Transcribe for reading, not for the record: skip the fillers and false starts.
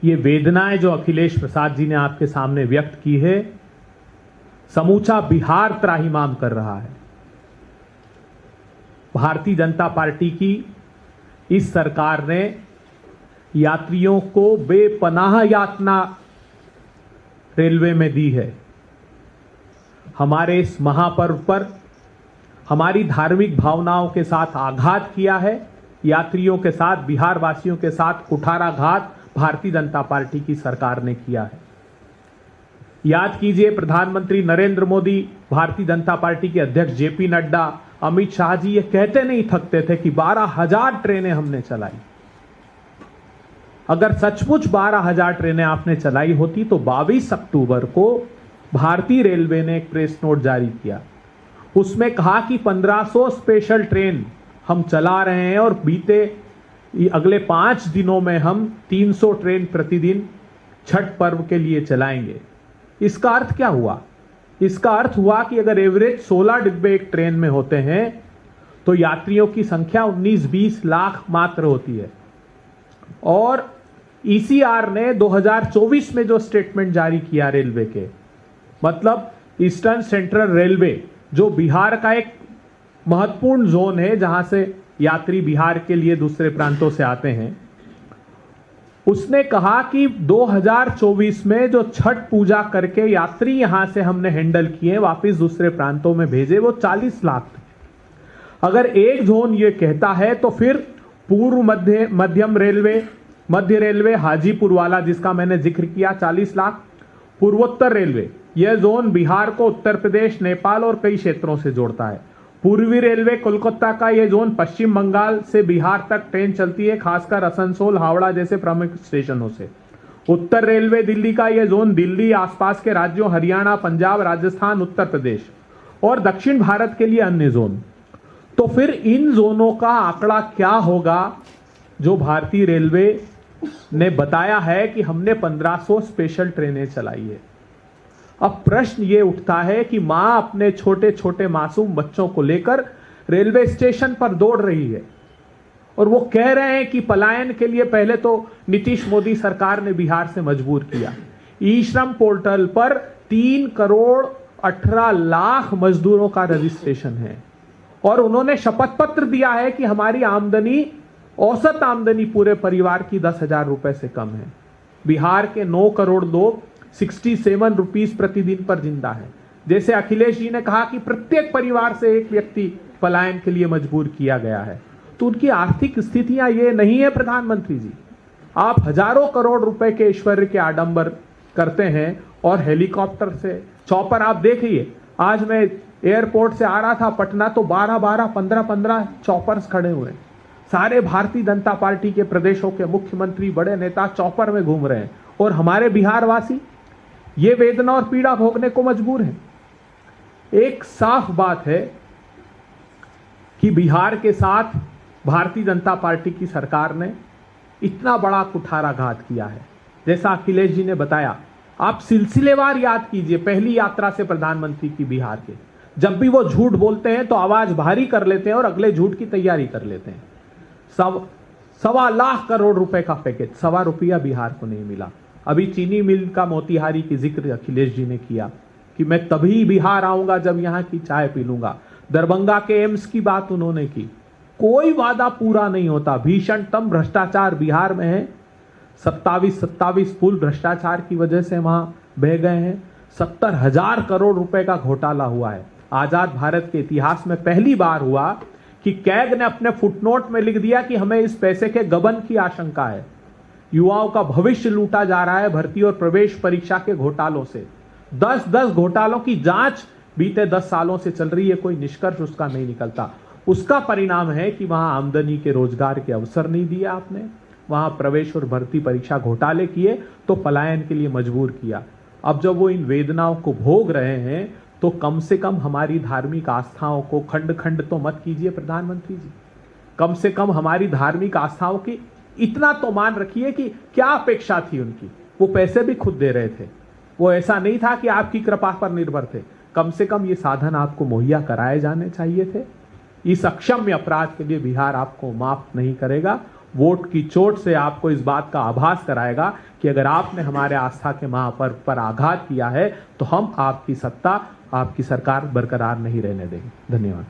ये वेदनाएं जो अखिलेश प्रसाद जी ने आपके सामने व्यक्त की है, समूचा बिहार त्राहिमाम कर रहा है। भारतीय जनता पार्टी की इस सरकार ने यात्रियों को बेपनाह यातना रेलवे में दी है। हमारे इस महापर्व पर हमारी धार्मिक भावनाओं के साथ आघात किया है। यात्रियों के साथ, बिहार वासियों के साथ कुठाराघात भारतीय जनता पार्टी की सरकार ने किया है। याद कीजिए, प्रधानमंत्री नरेंद्र मोदी, भारतीय जनता पार्टी के अध्यक्ष जेपी नड्डा, अमित शाह जी ये कहते नहीं थकते थे कि 12,000 ट्रेनें हमने चलाई। अगर सचमुच 12,000 ट्रेनें आपने चलाई होती तो 22 अक्टूबर को भारतीय रेलवे ने एक प्रेस नोट जारी किया। उसमें कहा कि 1500 स्पेशल ट्रेन हम चला रहे हैं और अगले 5 दिनों में हम 300 ट्रेन प्रतिदिन छठ पर्व के लिए चलाएंगे। इसका अर्थ क्या हुआ? इसका अर्थ हुआ कि अगर एवरेज 16 डिब्बे एक ट्रेन में होते हैं तो यात्रियों की संख्या 19-20 लाख मात्र होती है। और ईसीआर ने 2024 में जो स्टेटमेंट जारी किया रेलवे के, मतलब ईस्टर्न सेंट्रल रेलवे जो बिहार का एक महत्वपूर्ण जोन है जहां से यात्री बिहार के लिए दूसरे प्रांतों से आते हैं, उसने कहा कि 2024 में जो छठ पूजा करके यात्री यहां से हमने हैंडल किए वापस दूसरे प्रांतों में भेजे वो 40 लाख थे। अगर एक जोन ये कहता है तो फिर पूर्व मध्य रेलवे हाजीपुर वाला जिसका मैंने जिक्र किया 40 लाख, पूर्वोत्तर रेलवे यह जोन बिहार को उत्तर प्रदेश, नेपाल और कई क्षेत्रों से जोड़ता है। पूर्वी रेलवे कोलकाता का यह जोन पश्चिम बंगाल से बिहार तक ट्रेन चलती है, खासकर आसनसोल, हावड़ा जैसे प्रमुख स्टेशनों से। उत्तर रेलवे दिल्ली का यह जोन दिल्ली, आसपास के राज्यों हरियाणा, पंजाब, राजस्थान, उत्तर प्रदेश और दक्षिण भारत के लिए अन्य जोन। तो फिर इन जोनों का आंकड़ा क्या होगा जो भारतीय रेलवे ने बताया है कि हमने 1500 स्पेशल ट्रेनें चलाई है। अब प्रश्न ये उठता है कि मां अपने छोटे छोटे मासूम बच्चों को लेकर रेलवे स्टेशन पर दौड़ रही है और वो कह रहे हैं कि पलायन के लिए पहले तो नीतीश मोदी सरकार ने बिहार से मजबूर किया। ई श्रम पोर्टल पर 3 करोड़ 18 लाख मजदूरों का रजिस्ट्रेशन है और उन्होंने शपथ पत्र दिया है कि हमारी आमदनी, औसत आमदनी पूरे परिवार की 10,000 रुपए से कम है। बिहार के 9 करोड़ लोग 67 रुपीस प्रतिदिन पर जिंदा है। जैसे अखिलेश जी ने कहा कि प्रत्येक परिवार से एक व्यक्ति पलायन के लिए मजबूर किया गया है, तो उनकी आर्थिक स्थितियां ये नहीं है। प्रधानमंत्री जी, आप हजारों करोड़ रुपए के ऐश्वर्य के आडंबर करते हैं और हेलीकॉप्टर से, चॉपर आप देखिए, आज मैं एयरपोर्ट से आ रहा था पटना तो 12-12, 15-15 चॉपर्स खड़े हुए। सारे भारतीय जनता पार्टी के प्रदेशों के मुख्यमंत्री, बड़े नेता चॉपर में घूम रहे हैं और हमारे बिहार वासी ये वेदना और पीड़ा भोगने को मजबूर हैं। एक साफ बात है कि बिहार के साथ भारतीय जनता पार्टी की सरकार ने इतना बड़ा कुठाराघात किया है। जैसा अखिलेश जी ने बताया, आप सिलसिलेवार याद कीजिए पहली यात्रा से प्रधानमंत्री की बिहार के, जब भी वो झूठ बोलते हैं तो आवाज भारी कर लेते हैं और अगले झूठ की तैयारी कर लेते हैं। 1.25 लाख करोड़ रुपए का पैकेज, ₹1 बिहार को नहीं मिला। अभी चीनी मिल का मोतिहारी की जिक्र अखिलेश जी ने किया कि मैं तभी बिहार आऊंगा जब यहां की चाय पी लूंगा। दरभंगा के एम्स की बात उन्होंने की। कोई वादा पूरा नहीं होता। भीषणतम भ्रष्टाचार बिहार में है। 27 पुल भ्रष्टाचार की वजह से वहां बह गए हैं। 70,000 करोड़ रुपए का घोटाला हुआ है। आजाद भारत के इतिहास में पहली बार हुआ कि कैग ने अपने फुटनोट में लिख दिया कि हमें इस पैसे के गबन की आशंका है। युवाओं का भविष्य लूटा जा रहा है भर्ती और प्रवेश परीक्षा के घोटालों से। 10 घोटालों की जांच बीते 10 सालों से चल रही है, कोई निष्कर्ष उसका नहीं निकलता। उसका परिणाम है कि वहां आमदनी के, रोजगार के अवसर नहीं दिए आपने, वहां प्रवेश और भर्ती परीक्षा घोटाले किए तो पलायन के लिए मजबूर किया। अब जब वो इन वेदनाओं को भोग रहे हैं तो कम से कम हमारी धार्मिक आस्थाओं को खंड खंड तो मत कीजिए प्रधानमंत्री जी। कम से कम हमारी धार्मिक आस्थाओं की इतना तो मान रखिए कि क्या अपेक्षा थी उनकी। वो पैसे भी खुद दे रहे थे, वो ऐसा नहीं था कि आपकी कृपा पर निर्भर थे। कम से कम ये साधन आपको मुहैया कराए जाने चाहिए थे। इस अक्षम्य अपराध के लिए बिहार आपको माफ नहीं करेगा वोट की चोट से आपको इस बात का आभास कराएगा कि अगर आपने हमारे आस्था के महापर्व पर आघात किया है तो हम आपकी सत्ता, आपकी सरकार बरकरार नहीं रहने देंगे। धन्यवाद।